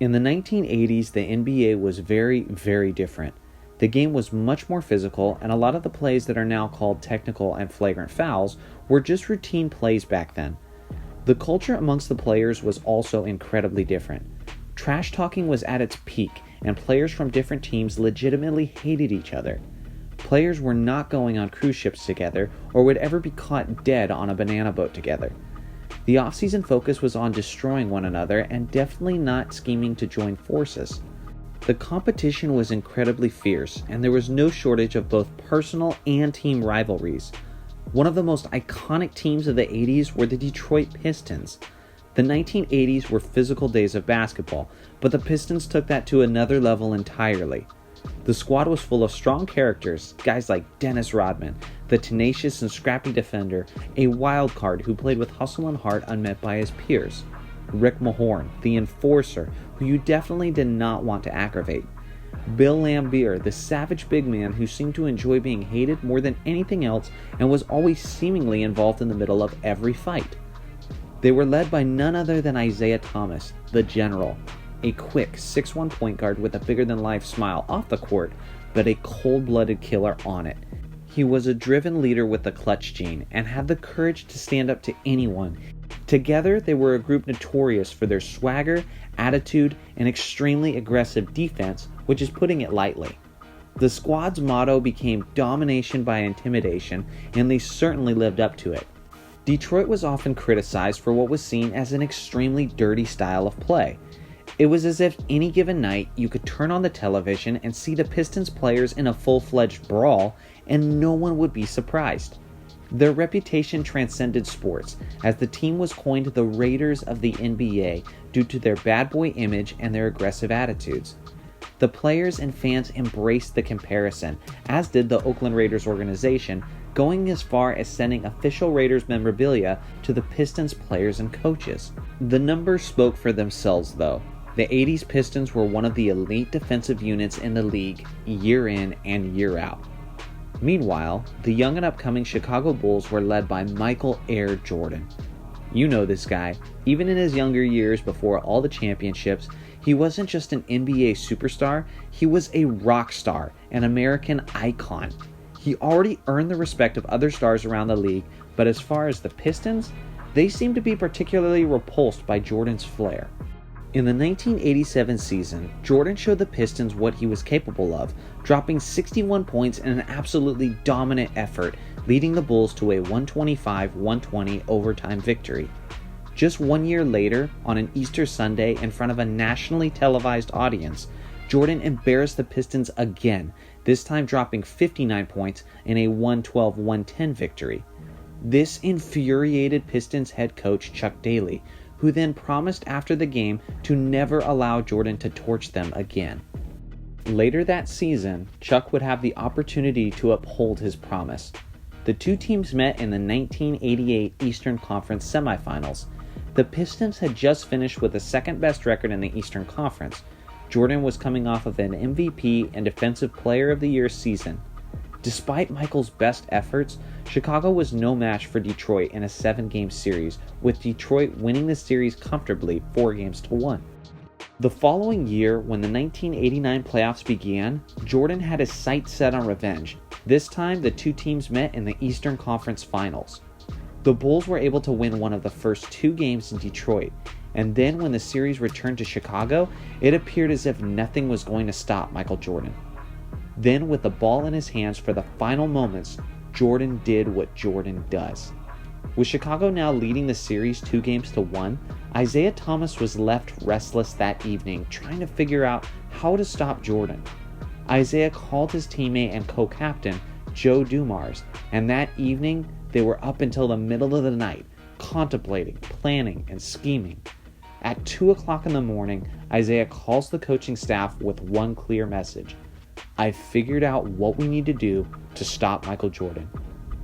In the 1980s, the NBA was very, very different. The game was much more physical, and a lot of the plays that are now called technical and flagrant fouls were just routine plays back then. The culture amongst the players was also incredibly different. Trash talking was at its peak, and players from different teams legitimately hated each other. Players were not going on cruise ships together or would ever be caught dead on a banana boat together. The off-season focus was on destroying one another and definitely not scheming to join forces. The competition was incredibly fierce, and there was no shortage of both personal and team rivalries. One of the most iconic teams of the 80s were the Detroit Pistons. The 1980s were physical days of basketball, but the Pistons took that to another level entirely. The squad was full of strong characters, guys like Dennis Rodman, the tenacious and scrappy defender, a wild card who played with hustle and heart unmet by his peers, Rick Mahorn, the enforcer, who you definitely did not want to aggravate, Bill Laimbeer, the savage big man who seemed to enjoy being hated more than anything else and was always seemingly involved in the middle of every fight. They were led by none other than Isiah Thomas, the General, a quick 6'1" point guard with a bigger-than-life smile off the court, but a cold-blooded killer on it. He was a driven leader with the clutch gene and had the courage to stand up to anyone. Together, they were a group notorious for their swagger, attitude, and extremely aggressive defense, which is putting it lightly. The squad's motto became domination by intimidation, and they certainly lived up to it. Detroit was often criticized for what was seen as an extremely dirty style of play. It was as if any given night you could turn on the television and see the Pistons players in a full-fledged brawl, and no one would be surprised. Their reputation transcended sports, as the team was coined the Raiders of the NBA due to their bad boy image and their aggressive attitudes. The players and fans embraced the comparison, as did the Oakland Raiders organization, going as far as sending official Raiders memorabilia to the Pistons players and coaches. The numbers spoke for themselves though. The 80s Pistons were one of the elite defensive units in the league, year in and year out. Meanwhile, the young and upcoming Chicago Bulls were led by Michael Air Jordan. You know this guy. Even in his younger years before all the championships, he wasn't just an NBA superstar, he was a rock star, an American icon. He already earned the respect of other stars around the league, but as far as the Pistons, they seemed to be particularly repulsed by Jordan's flair. In the 1987 season, Jordan showed the Pistons what he was capable of, dropping 61 points in an absolutely dominant effort, leading the Bulls to a 125-120 overtime victory. Just 1 year later, on an Easter Sunday in front of a nationally televised audience, Jordan embarrassed the Pistons again, this time dropping 59 points in a 112-110 victory. This infuriated Pistons head coach Chuck Daly, who then promised after the game to never allow Jordan to torch them again. Later that season, Chuck would have the opportunity to uphold his promise. The two teams met in the 1988 Eastern Conference semifinals. The Pistons had just finished with the second best record in the Eastern Conference. Jordan was coming off of an MVP and Defensive Player of the Year season. Despite Michael's best efforts, Chicago was no match for Detroit in a 7-game series, with Detroit winning the series comfortably 4-1. The following year, when the 1989 playoffs began, Jordan had his sights set on revenge. This time, the two teams met in the Eastern Conference Finals. The Bulls were able to win one of the first 2 games in Detroit, and then when the series returned to Chicago, it appeared as if nothing was going to stop Michael Jordan. Then, with the ball in his hands for the final moments, Jordan did what Jordan does. With Chicago now leading the series 2-1, Isiah Thomas was left restless that evening, trying to figure out how to stop Jordan. Isiah called his teammate and co-captain, Joe Dumars, and that evening they were up until the middle of the night, contemplating, planning, and scheming. At 2 o'clock in the morning, Isiah calls the coaching staff with one clear message: I figured out what we need to do to stop Michael Jordan.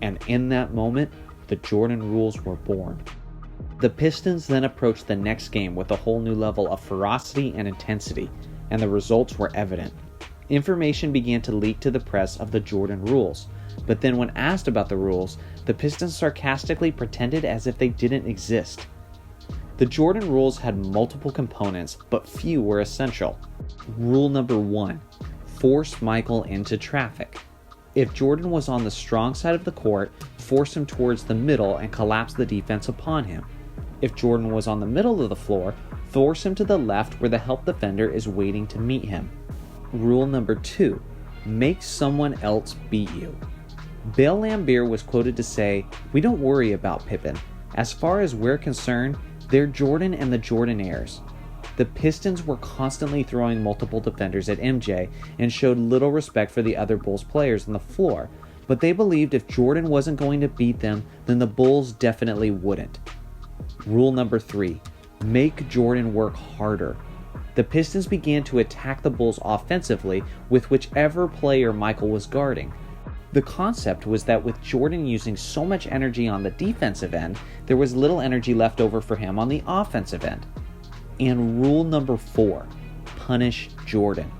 And in that moment, the Jordan rules were born. The Pistons then approached the next game with a whole new level of ferocity and intensity, and the results were evident. Information began to leak to the press of the Jordan rules, but then when asked about the rules, the Pistons sarcastically pretended as if they didn't exist. The Jordan rules had multiple components, but few were essential. Rule number 1. Force Michael into traffic. If Jordan was on the strong side of the court, force him towards the middle and collapse the defense upon him. If Jordan was on the middle of the floor, force him to the left where the help defender is waiting to meet him. Rule number 2. Make someone else beat you. Bill Laimbeer was quoted to say, "We don't worry about Pippen. As far as we're concerned, they're Jordan and the Jordanaires." The Pistons were constantly throwing multiple defenders at MJ and showed little respect for the other Bulls players on the floor, but they believed if Jordan wasn't going to beat them, then the Bulls definitely wouldn't. Rule number 3. Make Jordan work harder. The Pistons began to attack the Bulls offensively with whichever player Michael was guarding. The concept was that with Jordan using so much energy on the defensive end, there was little energy left over for him on the offensive end. And rule number 4, punish Jordan.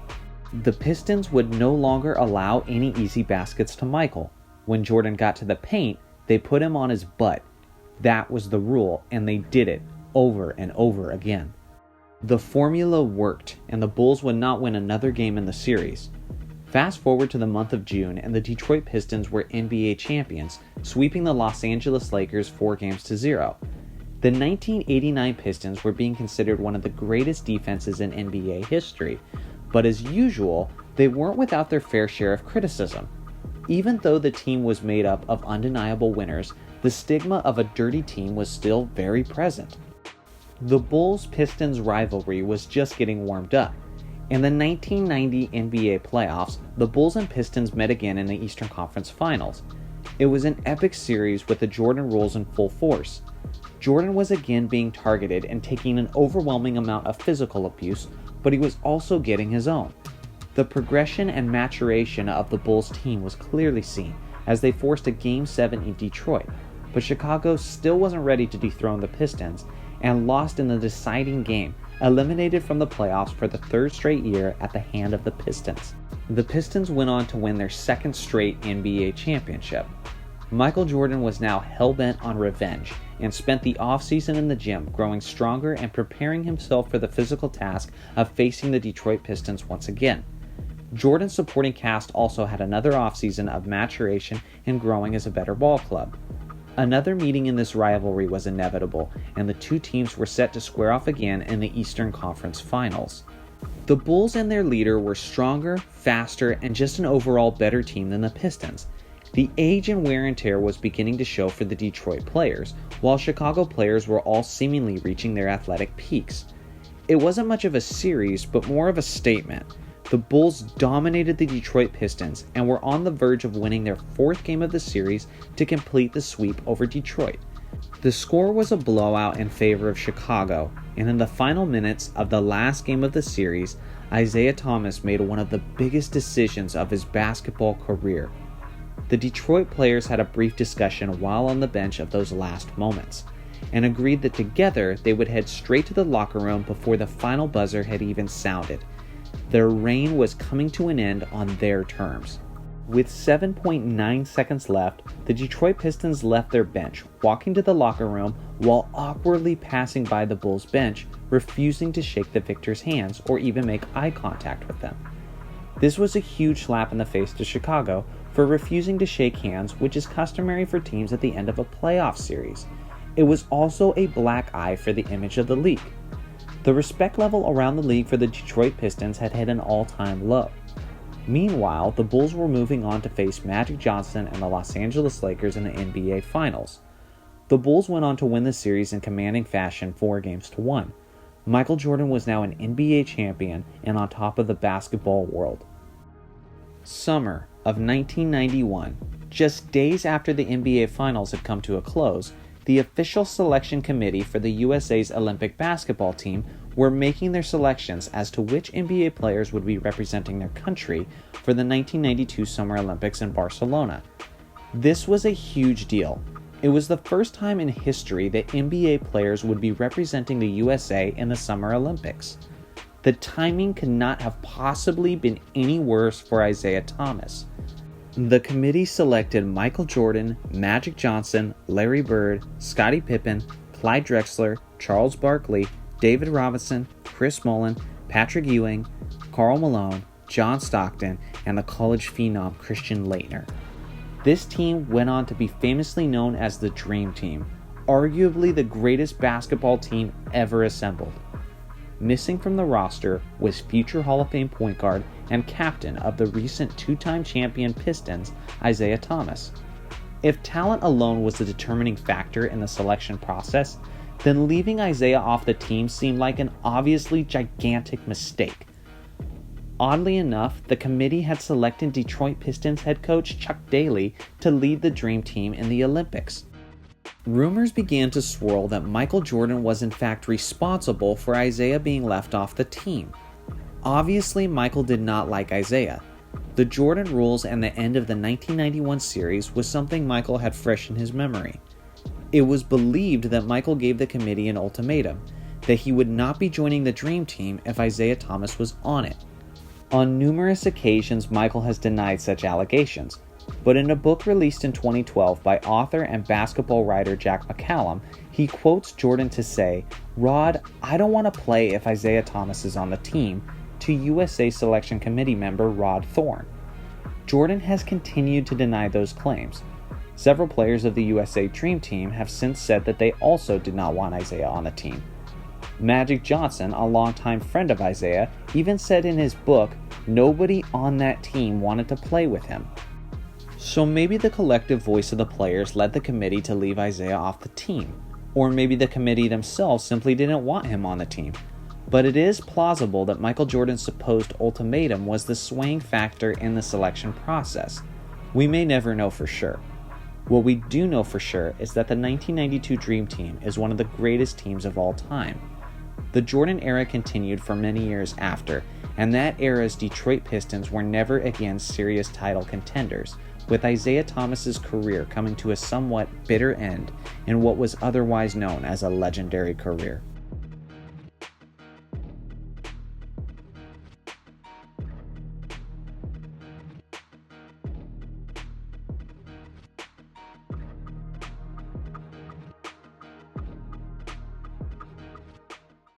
The Pistons would no longer allow any easy baskets to Michael. When Jordan got to the paint, they put him on his butt. That was the rule, and they did it over and over again. The formula worked, and the Bulls would not win another game in the series. Fast forward to the month of June, and the Detroit Pistons were NBA champions, sweeping the Los Angeles Lakers 4-0. The 1989 Pistons were being considered one of the greatest defenses in NBA history, but as usual, they weren't without their fair share of criticism. Even though the team was made up of undeniable winners, the stigma of a dirty team was still very present. The Bulls-Pistons rivalry was just getting warmed up. In the 1990 NBA playoffs, the Bulls and Pistons met again in the Eastern Conference Finals. It was an epic series with the Jordan rules in full force. Jordan was again being targeted and taking an overwhelming amount of physical abuse, but he was also getting his own. The progression and maturation of the Bulls team was clearly seen as they forced a Game 7 in Detroit, but Chicago still wasn't ready to dethrone the Pistons and lost in the deciding game, eliminated from the playoffs for the third straight year at the hand of the Pistons. The Pistons went on to win their second straight NBA championship. Michael Jordan was now hell-bent on revenge and spent the offseason in the gym growing stronger and preparing himself for the physical task of facing the Detroit Pistons once again. Jordan's supporting cast also had another offseason of maturation and growing as a better ball club. Another meeting in this rivalry was inevitable, and the two teams were set to square off again in the Eastern Conference Finals. The Bulls and their leader were stronger, faster, and just an overall better team than the Pistons. The age and wear and tear was beginning to show for the Detroit players, while Chicago players were all seemingly reaching their athletic peaks. It wasn't much of a series, but more of a statement. The Bulls dominated the Detroit Pistons and were on the verge of winning their fourth game of the series to complete the sweep over Detroit. The score was a blowout in favor of Chicago, and in the final minutes of the last game of the series, Isiah Thomas made one of the biggest decisions of his basketball career. The Detroit players had a brief discussion while on the bench of those last moments, and agreed that together they would head straight to the locker room before the final buzzer had even sounded. Their reign was coming to an end on their terms. With 7.9 seconds left, the Detroit Pistons left their bench, walking to the locker room while awkwardly passing by the Bulls bench, refusing to shake the victors' hands or even make eye contact with them. This was a huge slap in the face to Chicago for refusing to shake hands, which is customary for teams at the end of a playoff series. It was also a black eye for the image of the league. The respect level around the league for the Detroit Pistons had hit an all-time low. Meanwhile, the Bulls were moving on to face Magic Johnson and the Los Angeles Lakers in the NBA Finals. The Bulls went on to win the series in commanding fashion 4-1. Michael Jordan was now an NBA champion and on top of the basketball world. Summer of 1991, just days after the NBA Finals had come to a close, the official selection committee for the USA's Olympic basketball team were making their selections as to which NBA players would be representing their country for the 1992 Summer Olympics in Barcelona. This was a huge deal. It was the first time in history that NBA players would be representing the USA in the Summer Olympics. The timing could not have possibly been any worse for Isiah Thomas. The committee selected Michael Jordan, Magic Johnson, Larry Bird, Scottie Pippen, Clyde Drexler, Charles Barkley, David Robinson, Chris Mullin, Patrick Ewing, Karl Malone, John Stockton, and the college phenom Christian Laettner. This team went on to be famously known as the Dream Team, arguably the greatest basketball team ever assembled. Missing from the roster was future Hall of Fame point guard and captain of the recent two-time champion Pistons, Isiah Thomas. If talent alone was the determining factor in the selection process, then leaving Isiah off the team seemed like an obviously gigantic mistake. Oddly enough, the committee had selected Detroit Pistons head coach Chuck Daly to lead the Dream Team in the Olympics. Rumors began to swirl that Michael Jordan was in fact responsible for Isiah being left off the team. Obviously, Michael did not like Isiah. The Jordan rules and the end of the 1991 series was something Michael had fresh in his memory. It was believed that Michael gave the committee an ultimatum, that he would not be joining the Dream Team if Isiah Thomas was on it. On numerous occasions, Michael has denied such allegations, but in a book released in 2012 by author and basketball writer Jack McCallum, he quotes Jordan to say, "Rod, I don't want to play if Isiah Thomas is on the team," to USA Selection Committee member Rod Thorne. Jordan has continued to deny those claims. Several players of the USA Dream Team have since said that they also did not want Isiah on the team. Magic Johnson, a longtime friend of Isiah, even said in his book, nobody on that team wanted to play with him. So maybe the collective voice of the players led the committee to leave Isiah off the team, or maybe the committee themselves simply didn't want him on the team. But it is plausible that Michael Jordan's supposed ultimatum was the swaying factor in the selection process. We may never know for sure. What we do know for sure is that the 1992 Dream Team is one of the greatest teams of all time. The Jordan era continued for many years after, and that era's Detroit Pistons were never again serious title contenders, with Isiah Thomas's career coming to a somewhat bitter end in what was otherwise known as a legendary career.